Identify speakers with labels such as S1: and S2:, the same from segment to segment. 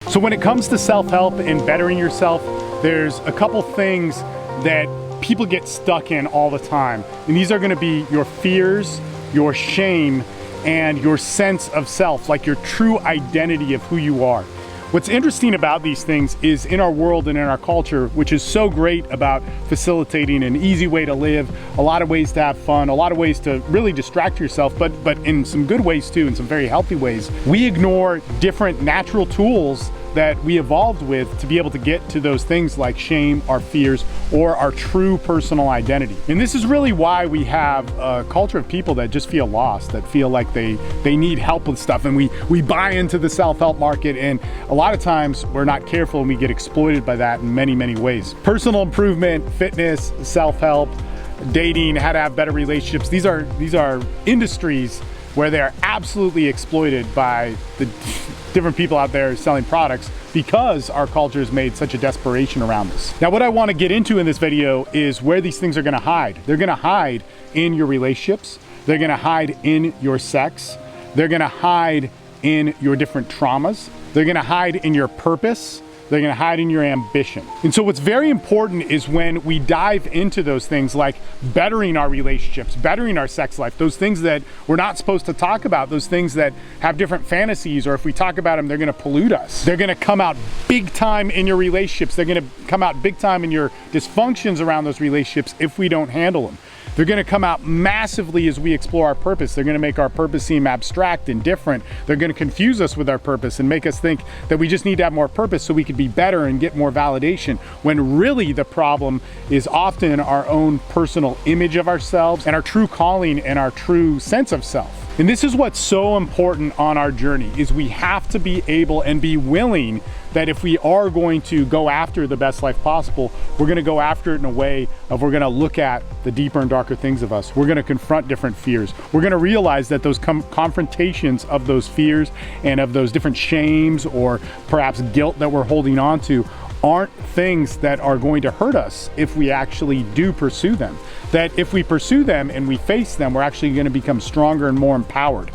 S1: So when it comes to self-help and bettering yourself, there's a couple things that people get stuck in all the time. And these are gonna be your fears, your shame, and your sense of self, like your true identity of who you are. What's interesting about these things is in our world and in our culture, which is so great about facilitating an easy way to live, a lot of ways to have fun, a lot of ways to really distract yourself, but in some good ways too, in some very healthy ways, we ignore different natural tools that we evolved with to be able to get to those things like shame, our fears, or our true personal identity. And this is really why we have a culture of people that just feel lost, that feel like they need help with stuff, and we buy into the self-help market, and a lot of times we're not careful and we get exploited by that in many, many ways. Personal improvement, fitness, self-help, dating, how to have better relationships, these are industries where they are absolutely exploited by the different people out there selling products because our culture has made such a desperation around this. Now, what I want to get into in this video is where these things are going to hide. They're going to hide in your relationships. They're going to hide in your sex. They're going to hide in your different traumas. They're going to hide in your purpose. They're going to hide in your ambition. And so what's very important is when we dive into those things like bettering our relationships, bettering our sex life, those things that we're not supposed to talk about, those things that have different fantasies, or if we talk about them, they're going to pollute us. They're going to come out big time in your relationships. They're going to come out big time in your dysfunctions around those relationships if we don't handle them. They're going to come out massively as we explore our purpose. They're going to make our purpose seem abstract and different. They're going to confuse us with our purpose and make us think that we just need to have more purpose so we could be better and get more validation, when really the problem is often our own personal image of ourselves and our true calling and our true sense of self. And this is what's so important on our journey, is we have to be able and be willing that if we are going to go after the best life possible, we're going to go after it in a way of we're going to look at the deeper and darker things of us. We're going to confront different fears. We're going to realize that those confrontations of those fears and of those different shames or perhaps guilt that we're holding on to aren't things that are going to hurt us if we actually do pursue them. That if we pursue them and we face them, we're actually going to become stronger and more empowered.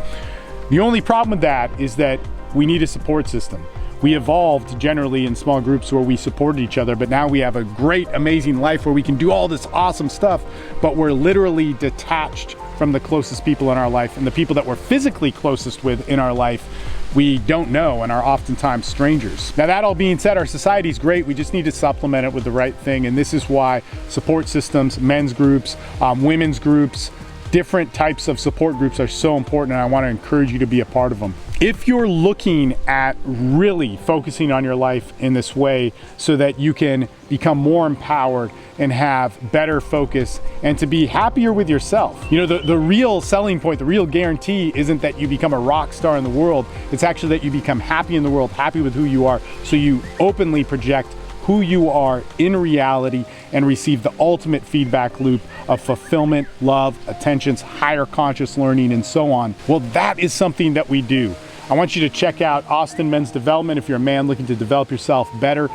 S1: The only problem with that is that we need a support system. We evolved generally in small groups where we supported each other, but now we have a great, amazing life where we can do all this awesome stuff, but we're literally detached from the closest people in our life, and the people that we're physically closest with in our life we don't know and are oftentimes strangers. Now, that all being said, our society is great. We just need to supplement it with the right thing, and this is why support systems, men's groups, women's groups, different types of support groups are so important, and I want to encourage you to be a part of them. If you're looking at really focusing on your life in this way so that you can become more empowered and have better focus and to be happier with yourself, you know, the real selling point, the real guarantee isn't that you become a rock star in the world. It's actually that you become happy in the world, happy with who you are, so you openly project who you are in reality and receive the ultimate feedback loop of fulfillment, love, attentions, higher conscious learning, and so on. Well, that is something that we do. I want you to check out Austin Men's Development if you're a man looking to develop yourself better.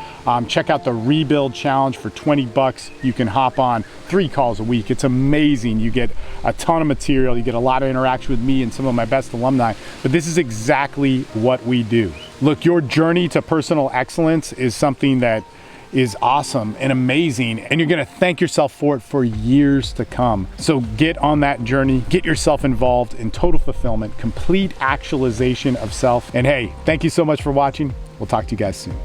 S1: Check out the Rebuild Challenge for 20 bucks. You can hop on 3 calls a week. It's amazing. You get a ton of material. You get a lot of interaction with me and some of my best alumni, but this is exactly what we do. Look, your journey to personal excellence is something that is awesome and amazing, and you're gonna thank yourself for it for years to come. So get on that journey, get yourself involved in total fulfillment, complete actualization of self. And hey, thank you so much for watching. We'll talk to you guys soon.